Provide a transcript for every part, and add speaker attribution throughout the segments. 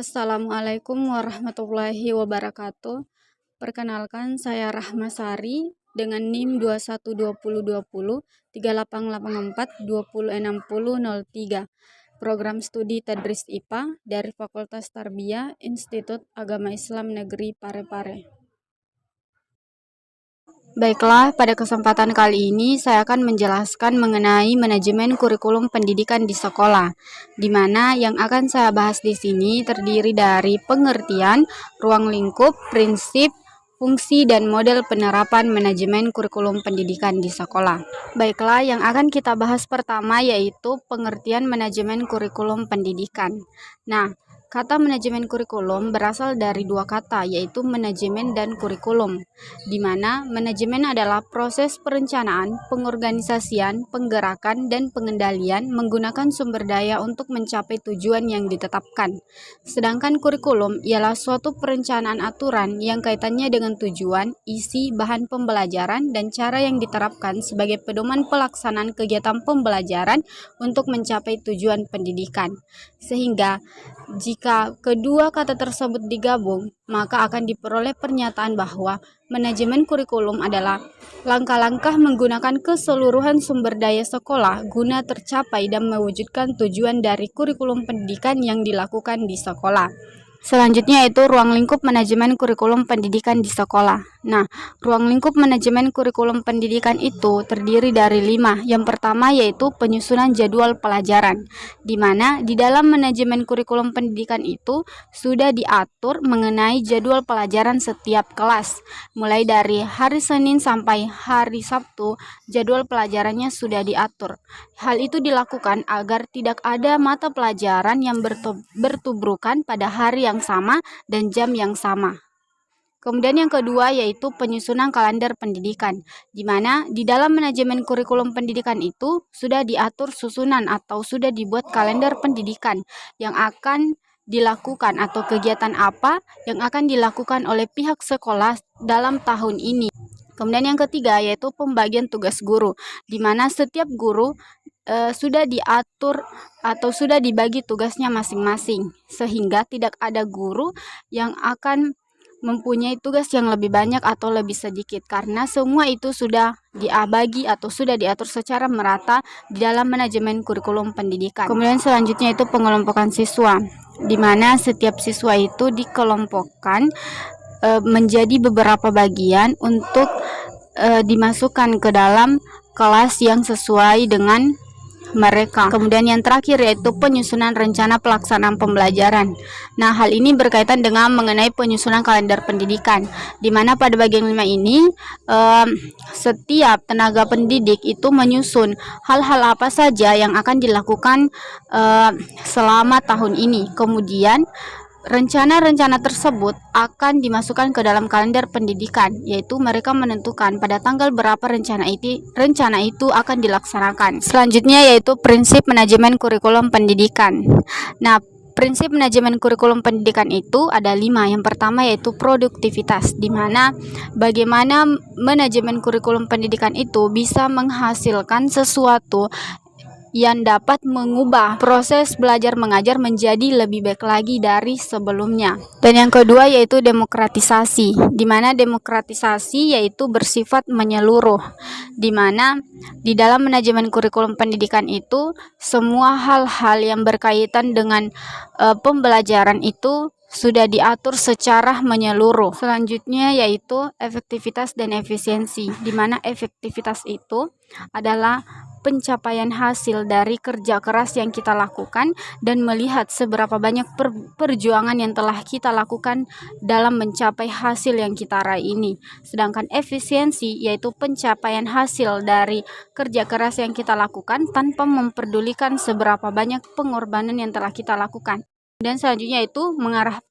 Speaker 1: Assalamualaikum warahmatullahi wabarakatuh. Perkenalkan, saya Rahmasari dengan NIM 2120203884206003. Program Studi Tadris IPA dari Fakultas Tarbiyah Institut Agama Islam Negeri Parepare. Baiklah, pada kesempatan kali ini saya akan menjelaskan mengenai manajemen kurikulum pendidikan di sekolah, di mana yang akan saya bahas di sini terdiri dari pengertian, ruang lingkup, prinsip, fungsi, dan model penerapan manajemen kurikulum pendidikan di sekolah. Baiklah, yang akan kita bahas pertama yaitu pengertian manajemen kurikulum pendidikan. Nah, kata manajemen kurikulum berasal dari dua kata, yaitu manajemen dan kurikulum, di mana manajemen adalah proses perencanaan, pengorganisasian, penggerakan, dan pengendalian menggunakan sumber daya untuk mencapai tujuan yang ditetapkan. Sedangkan kurikulum ialah suatu perencanaan aturan yang kaitannya dengan tujuan, isi, bahan pembelajaran, dan cara yang diterapkan sebagai pedoman pelaksanaan kegiatan pembelajaran untuk mencapai tujuan pendidikan. Sehingga jika kedua kata tersebut digabung, maka akan diperoleh pernyataan bahwa manajemen kurikulum adalah langkah-langkah menggunakan keseluruhan sumber daya sekolah guna tercapai dan mewujudkan tujuan dari kurikulum pendidikan yang dilakukan di sekolah. Selanjutnya yaitu ruang lingkup manajemen kurikulum pendidikan di sekolah. Nah, ruang lingkup manajemen kurikulum pendidikan itu terdiri dari 5. Yang pertama yaitu penyusunan jadwal pelajaran, di mana di dalam manajemen kurikulum pendidikan itu sudah diatur mengenai jadwal pelajaran setiap kelas. Mulai dari hari Senin sampai hari Sabtu, jadwal pelajarannya sudah diatur. Hal itu dilakukan agar tidak ada mata pelajaran yang bertubrukan pada hari yang sama dan jam yang sama. Kemudian yang kedua yaitu penyusunan kalender pendidikan, di mana di dalam manajemen kurikulum pendidikan itu sudah diatur susunan atau sudah dibuat kalender pendidikan yang akan dilakukan atau kegiatan apa yang akan dilakukan oleh pihak sekolah dalam tahun ini. Kemudian yang ketiga yaitu pembagian tugas guru, di mana setiap guru sudah diatur atau sudah dibagi tugasnya masing-masing, sehingga tidak ada guru yang akan mempunyai tugas yang lebih banyak atau lebih sedikit, karena semua itu sudah dibagi atau sudah diatur secara merata di dalam manajemen kurikulum pendidikan. Kemudian selanjutnya itu pengelompokan siswa, di mana setiap siswa itu dikelompokkan menjadi beberapa bagian untuk dimasukkan ke dalam kelas yang sesuai dengan mereka. Kemudian yang terakhir yaitu penyusunan rencana pelaksanaan pembelajaran. Nah, hal ini berkaitan dengan mengenai penyusunan kalender pendidikan, di mana pada bagian 5 ini setiap tenaga pendidik itu menyusun hal-hal apa saja yang akan dilakukan selama tahun ini. Kemudian rencana-rencana tersebut akan dimasukkan ke dalam kalender pendidikan, yaitu mereka menentukan pada tanggal berapa rencana itu akan dilaksanakan. Selanjutnya yaitu prinsip manajemen kurikulum pendidikan. Nah, prinsip manajemen kurikulum pendidikan itu ada 5. Yang pertama yaitu produktivitas, di mana bagaimana manajemen kurikulum pendidikan itu bisa menghasilkan sesuatu yang dapat mengubah proses belajar mengajar menjadi lebih baik lagi dari sebelumnya. Dan yang kedua yaitu demokratisasi, di mana demokratisasi yaitu bersifat menyeluruh, di mana di dalam manajemen kurikulum pendidikan itu semua hal-hal yang berkaitan dengan pembelajaran itu sudah diatur secara menyeluruh. Selanjutnya yaitu efektivitas dan efisiensi, di mana efektivitas itu adalah pencapaian hasil dari kerja keras yang kita lakukan dan melihat seberapa banyak perjuangan yang telah kita lakukan dalam mencapai hasil yang kita raih ini. Sedangkan efisiensi yaitu pencapaian hasil dari kerja keras yang kita lakukan tanpa memperdulikan seberapa banyak pengorbanan yang telah kita lakukan. Dan selanjutnya itu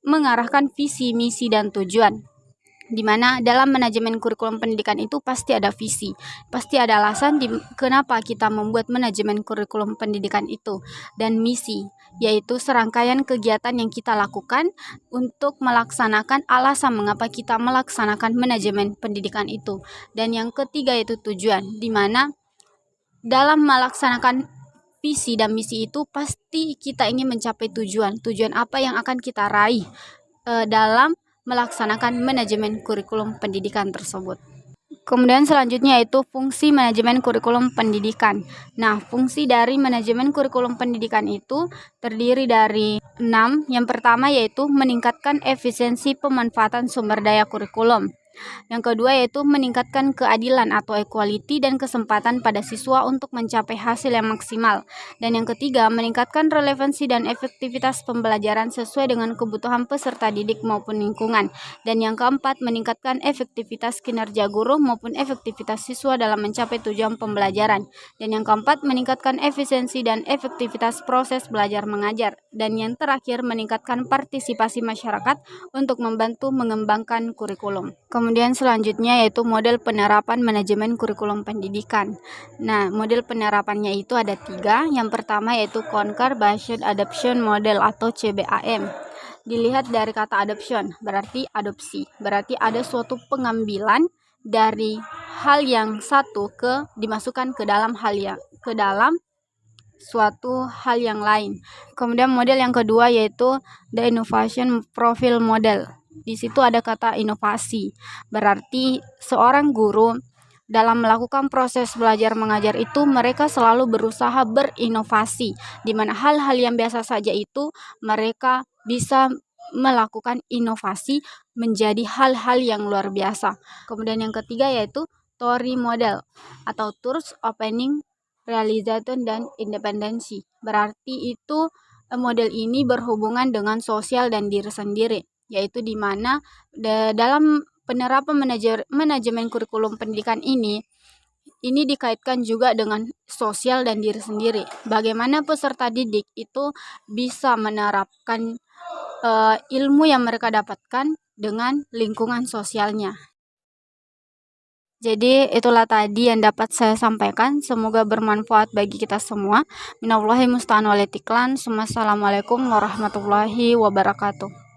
Speaker 1: mengarahkan visi, misi, dan tujuan, di mana dalam manajemen kurikulum pendidikan itu pasti ada visi, pasti ada alasan kenapa kita membuat manajemen kurikulum pendidikan itu, dan misi yaitu serangkaian kegiatan yang kita lakukan untuk melaksanakan alasan mengapa kita melaksanakan manajemen pendidikan itu. Dan yang ketiga yaitu tujuan, di mana dalam melaksanakan visi dan misi itu pasti kita ingin mencapai tujuan apa yang akan kita raih dalam melaksanakan manajemen kurikulum pendidikan tersebut. Kemudian selanjutnya yaitu fungsi manajemen kurikulum pendidikan. Nah, fungsi dari manajemen kurikulum pendidikan itu terdiri dari 6. Yang pertama yaitu meningkatkan efisiensi pemanfaatan sumber daya kurikulum. Yang kedua yaitu meningkatkan keadilan atau equality dan kesempatan pada siswa untuk mencapai hasil yang maksimal. Dan yang ketiga, meningkatkan relevansi dan efektivitas pembelajaran sesuai dengan kebutuhan peserta didik maupun lingkungan. Dan yang keempat, meningkatkan efektivitas kinerja guru maupun efektivitas siswa dalam mencapai tujuan pembelajaran. Dan yang keempat, meningkatkan efisiensi dan efektivitas proses belajar mengajar. Dan yang terakhir, meningkatkan partisipasi masyarakat untuk membantu mengembangkan kurikulum. Kemudian selanjutnya yaitu model penerapan manajemen kurikulum pendidikan. Nah, model penerapannya itu ada 3. Yang pertama yaitu Concur Based Adoption Model atau CBAM. Dilihat dari kata adoption, berarti adopsi. Berarti ada suatu pengambilan dari hal yang satu dimasukkan ke dalam suatu hal yang lain. Kemudian model yang kedua yaitu The Innovation Profile Model. Di situ ada kata inovasi. Berarti seorang guru dalam melakukan proses belajar mengajar itu mereka selalu berusaha berinovasi, di mana hal-hal yang biasa saja itu mereka bisa melakukan inovasi menjadi hal-hal yang luar biasa. Kemudian yang ketiga yaitu Tori Model atau Tours Opening, Realization dan Independensi. Berarti itu model ini berhubungan dengan sosial dan diri sendiri, yaitu di mana dalam penerapan manajemen kurikulum pendidikan ini dikaitkan juga dengan sosial dan diri sendiri. Bagaimana peserta didik itu bisa menerapkan ilmu yang mereka dapatkan dengan lingkungan sosialnya. Jadi itulah tadi yang dapat saya sampaikan. Semoga bermanfaat bagi kita semua. Minallahi musta'an wal itiklan. Assalamualaikum warahmatullahi wabarakatuh.